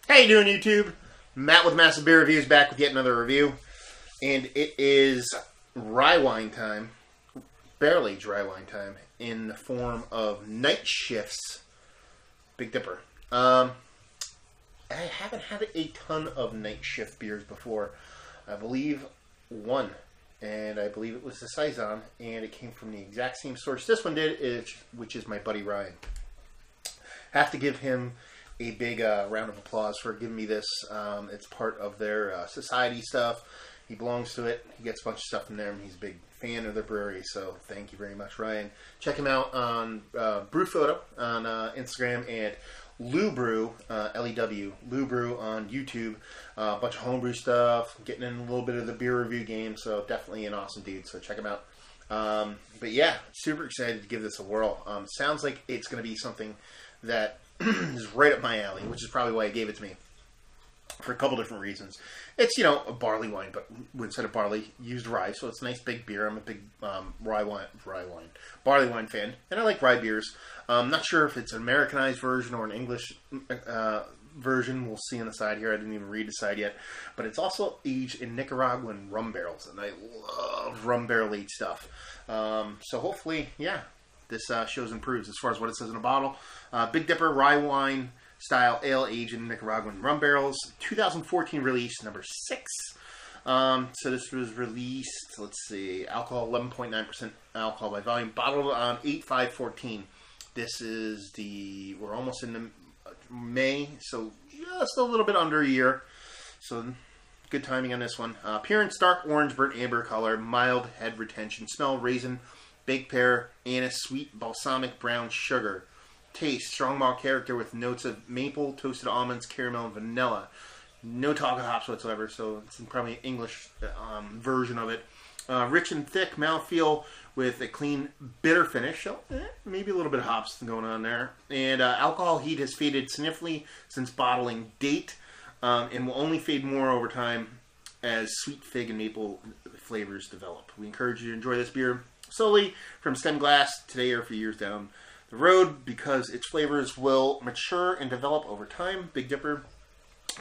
How you doing, YouTube? Matt with Massive Beer Reviews back with yet another review. And it is Rye-wine time. Barrel-aged Rye-wine time in the form of Night Shift's Big Dipper. I haven't had a ton of Night Shift beers before. I believe one. And I believe it was the Saison. And it came from the exact same source this one did, which is my buddy Ryan. Have to give him a big round of applause for giving me this. It's part of their society stuff. He belongs to it. He gets a bunch of stuff from there. He's a big fan of the brewery, so thank you very much, Ryan. Check him out on Brewphoto on Instagram and Lou Brew, L-E-W, Lou Brew on YouTube. A bunch of homebrew stuff, getting in a little bit of the beer review game, so definitely an awesome dude, so check him out. But yeah, super excited to give this a whirl. Sounds like it's going to be something that is right up my alley, which is probably why he gave it to me for a couple different reasons. It's, you know, a barley wine, but instead of barley, used rye, so it's a nice big beer. I'm a big barley wine fan, and I like rye beers. I'm not sure if it's an Americanized version or an English version. We'll see on the side here. I didn't even read the side yet, but it's also aged in Nicaraguan rum barrels, and I love rum barrel aged stuff. So hopefully, yeah, this shows and proves as far as what it says in a bottle. Big Dipper Rye Wine Style Ale aged in Nicaraguan rum barrels. 2014 release, number 6. So this was released, let's see, alcohol 11.9% alcohol by volume. Bottled on 8/5/14. This is we're almost in May, so just a little bit under a year. So good timing on this one. Appearance, dark orange, burnt amber color, mild head retention. Smell, raisin, baked pear, anise, sweet balsamic brown sugar. Taste, strong malt character with notes of maple, toasted almonds, caramel, and vanilla. No talk of hops whatsoever, so it's probably an English version of it. Rich and thick mouthfeel with a clean, bitter finish. So maybe a little bit of hops going on there. And alcohol heat has faded significantly since bottling date, and will only fade more over time as sweet fig and maple flavors develop. We encourage you to enjoy this beer solely from stem glass today or for years down the road, because its flavors will mature and develop over time. Big Dipper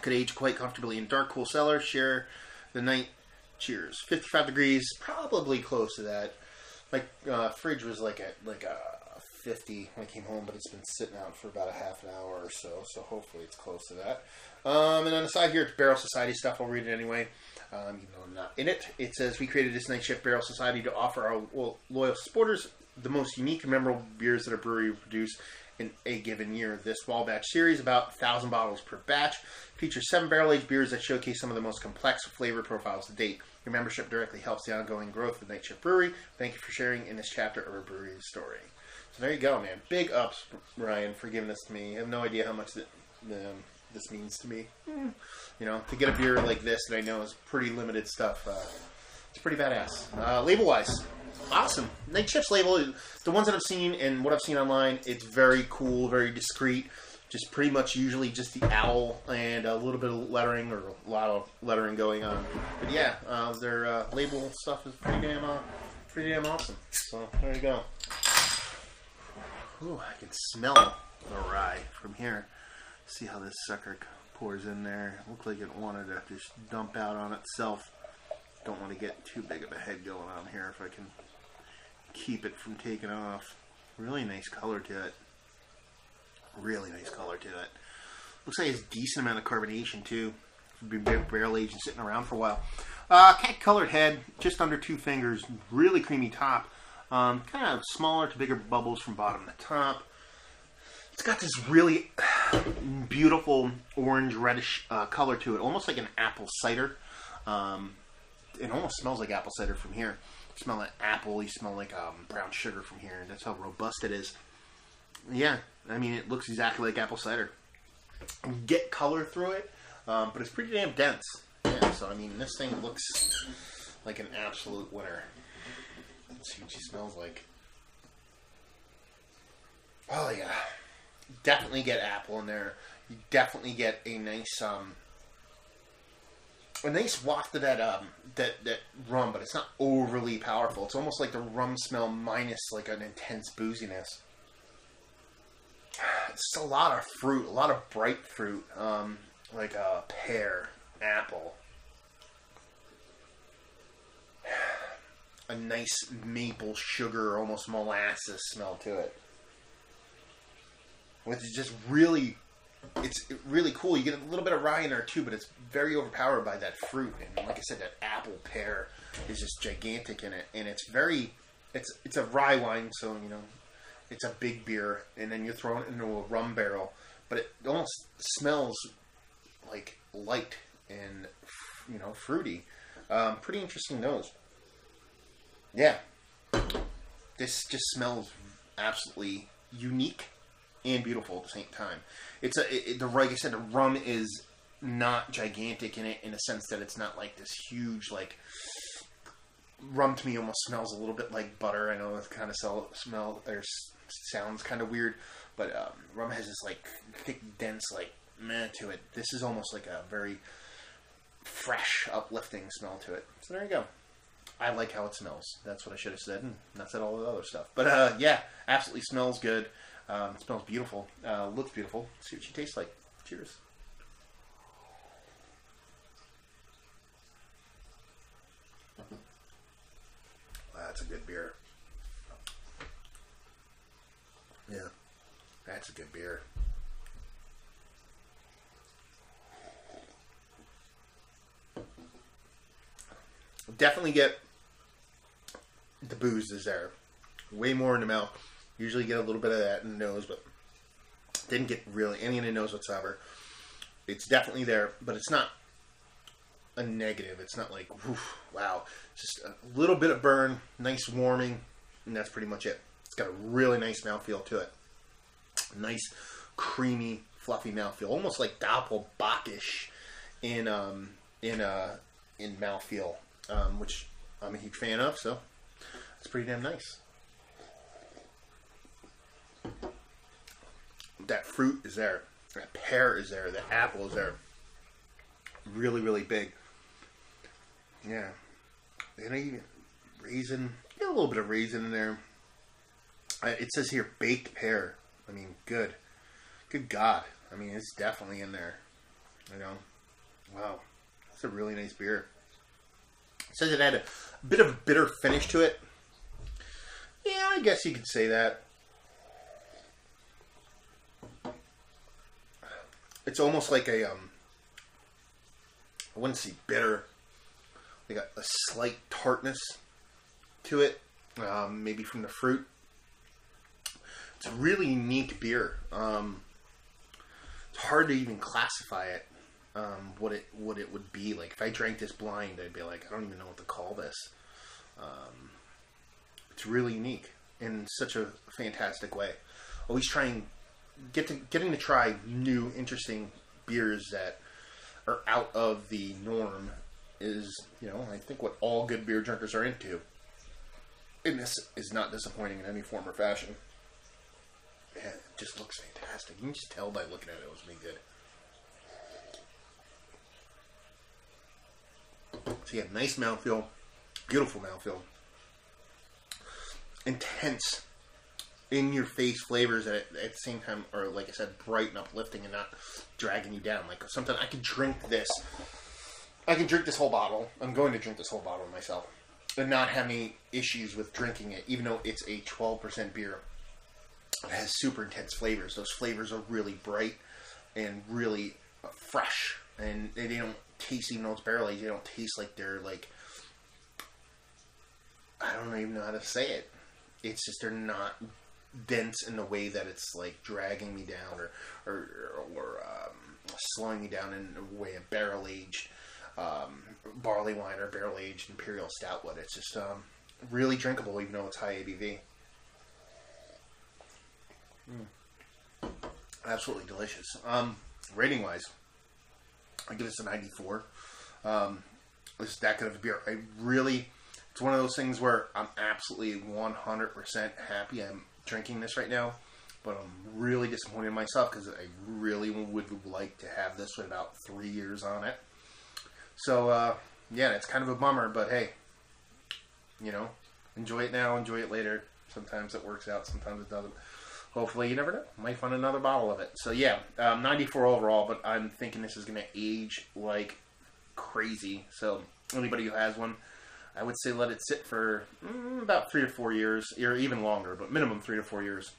could age quite comfortably in dark, cool cellar. Share the night. Cheers. 55 degrees, probably close to that. My fridge was like a 50 when I came home, but it's been sitting out for about a half an hour or so, so hopefully it's close to that. And on the side here, it's Barrel Society stuff. I'll read it anyway, even though I'm not in it. It says, we created this Night Shift Barrel Society to offer our loyal supporters the most unique and memorable beers that a brewery will produce in a given year. This wall batch series, about 1,000 bottles per batch, features 7 barrel-aged beers that showcase some of the most complex flavor profiles to date. Your membership directly helps the ongoing growth of Night Shift Brewery. Thank you for sharing in this chapter of our brewery's story. So there you go, man. Big ups, Ryan, for giving this to me. I have no idea how much this means to me. You know, to get a beer like this that I know is pretty limited stuff, it's pretty badass. Label-wise, awesome. Night Shift's label, the ones that I've seen and what I've seen online, it's very cool, very discreet. Just pretty much usually just the owl and a little bit of lettering, or a lot of lettering going on. But yeah, their label stuff is pretty damn awesome. So there you go. Ooh, I can smell the rye from here. See how this sucker pours in there. Looks like it wanted to just dump out on itself. Don't want to get too big of a head going on here if I can keep it from taking off. Really nice color to it. Really nice color to it. Looks like it's a decent amount of carbonation too. Been barrel aged and sitting around for a while. Cat colored head, just under 2 fingers. Really creamy top. Kind of smaller to bigger bubbles from bottom to top. It's got this really beautiful orange reddish color to it, almost like an apple cider. It almost smells like apple cider from here. You smell like apple. You smell like brown sugar from here. That's how robust it is. Yeah, I mean, it looks exactly like apple cider. You get color through it, but it's pretty damn dense. Yeah, so I mean, this thing looks like an absolute winner. Let's see what she smells like. Oh yeah, definitely get apple in there. You definitely get a nice waft of that that rum, but it's not overly powerful. It's almost like the rum smell minus like an intense booziness. It's a lot of fruit, a lot of bright fruit. like a pear, apple, a nice maple sugar, almost molasses smell to it. Which is just really, it's really cool. You get a little bit of rye in there too, but it's very overpowered by that fruit. And like I said, that apple pear is just gigantic in it. And it's very, it's a rye wine, so, you know, it's a big beer. And then you throw it into a rum barrel. But it almost smells like light and, you know, fruity. Pretty interesting nose. Yeah. This just smells absolutely unique and beautiful at the same time. It's like I said, the rum is not gigantic in it, in a sense that it's not like this huge, like, rum to me almost smells a little bit like butter. I know it kind of smell or sounds kind of weird, but rum has this like thick, dense, like meh to it. This is almost like a very fresh, uplifting smell to it. So there you go. I like how it smells. That's what I should have said, and not said all the other stuff. But yeah, absolutely smells good. It smells beautiful. Looks beautiful. Let's see what she tastes like. Cheers. That's a good beer. Yeah, that's a good beer. Definitely get the booze is there. Way more in the mouth. Usually get a little bit of that in the nose, but didn't get really any in the nose whatsoever. It's definitely there, but it's not a negative. It's not like, woof, wow. It's just a little bit of burn, nice warming, and that's pretty much it. It's got a really nice mouthfeel to it. Nice, creamy, fluffy mouthfeel. Almost like Doppelbockish in mouthfeel, which I'm a huge fan of, so it's pretty damn nice. That fruit is there. That pear is there. The apple is there. Really, really big. Yeah. And even raisin. Get a little bit of raisin in there. It says here baked pear. I mean, good. Good God. I mean, it's definitely in there. You know. Wow. That's a really nice beer. It says it had a bit of a bitter finish to it. Yeah, I guess you could say that. It's almost like a, I wouldn't say bitter. They got a slight tartness to it, maybe from the fruit. It's a really unique beer. It's hard to even classify it, what it would be like. If I drank this blind, I'd be like, I don't even know what to call this. It's really unique in such a fantastic way. Always trying. Getting to try new, interesting beers that are out of the norm is, you know, I think what all good beer drinkers are into. And this is not disappointing in any form or fashion. Yeah, it just looks fantastic. You can just tell by looking at it, it was really good. So yeah, nice mouthfeel, beautiful mouthfeel, intense, in-your-face flavors at the same time, or like I said, bright and uplifting and not dragging you down. Like sometimes I could drink this. I can drink this whole bottle. I'm going to drink this whole bottle myself and not have any issues with drinking it, even though it's a 12% beer. It has super intense flavors. Those flavors are really bright and really fresh, and they don't taste, even though it's barrel aged, they don't taste like they're like, I don't even know how to say it. It's just they're not dense in the way that it's like dragging me down or slowing me down in the way a barrel aged barley wine or barrel aged imperial stout would. It's just really drinkable, even though it's high ABV. Absolutely delicious. Rating wise, I give this a 94. This is that good of a beer. It's one of those things where I'm absolutely 100% happy I'm drinking this right now, but I'm really disappointed in myself because I really would like to have this with about 3 years on it. So, yeah, it's kind of a bummer, but hey, you know, enjoy it now, enjoy it later. Sometimes it works out, sometimes it doesn't. hopefully, you never know, might find another bottle of it. So yeah, 94 overall, but I'm thinking this is going to age like crazy. So anybody who has one, I would say let it sit for about 3 to 4 years, or even longer, but minimum 3 to 4 years.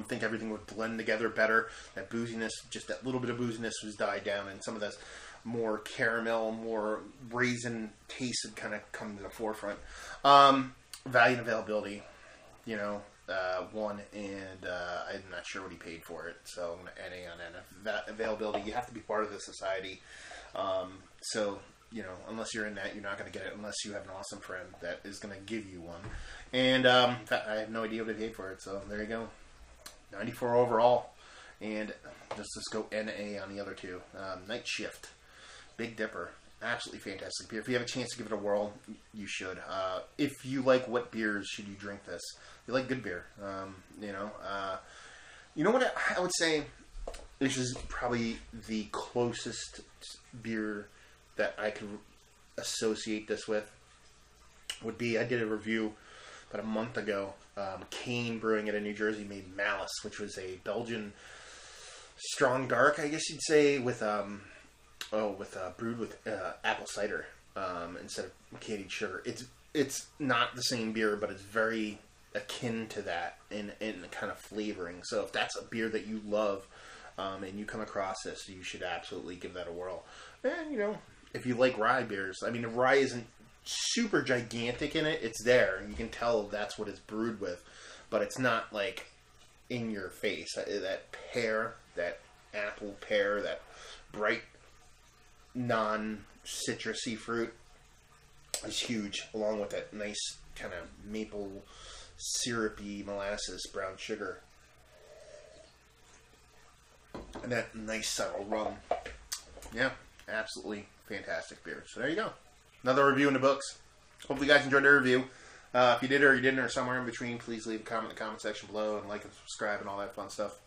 Think everything would blend together better. That booziness, just that little bit of booziness was died down, and some of this more caramel, more raisin taste had kind of come to the forefront. Value and availability, you know, one, and I'm not sure what he paid for it, so I'm going to NA on that. Availability, you have to be part of the society. So, you know, unless you're in that, you're not going to get it unless you have an awesome friend that is going to give you one. And I have no idea what he paid for it, so there you go. 94 overall. And let's go NA on the other two. Night Shift, Big Dipper. Absolutely fantastic beer. If you have a chance to give it a whirl, you should. If you like what beers, should you drink this? You like good beer. You know what I would say? This is probably the closest beer that I could associate this with. Would be, I did a review about a month ago. Kane Brewing out of New Jersey made Malice, which was a Belgian strong dark, I guess you'd say, with brewed with apple cider instead of candied sugar. It's not the same beer, but it's very akin to that in kind of flavoring. So if that's a beer that you love and you come across this, you should absolutely give that a whirl. And, you know, if you like rye beers, I mean, the rye isn't super gigantic in it. It's there, and you can tell that's what it's brewed with, but it's not like in your face. That pear, that apple pear, that bright non-citrusy fruit is huge, along with that nice kind of maple syrupy molasses brown sugar and that nice subtle rum. Yeah, absolutely fantastic beer. So there you go. Another review in the books. Hopefully you guys enjoyed the review. If you did or you didn't, or somewhere in between, please leave a comment in the comment section below, and like and subscribe and all that fun stuff.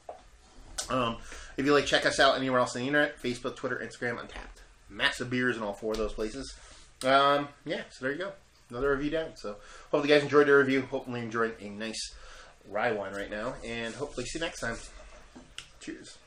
If you like, check us out anywhere else on the internet. Facebook, Twitter, Instagram, Untapped. Massive beers in all 4 of those places. Yeah, so there you go. Another review down. So hopefully you guys enjoyed the review. Hopefully you enjoyed a nice rye wine right now. And hopefully see you next time. Cheers.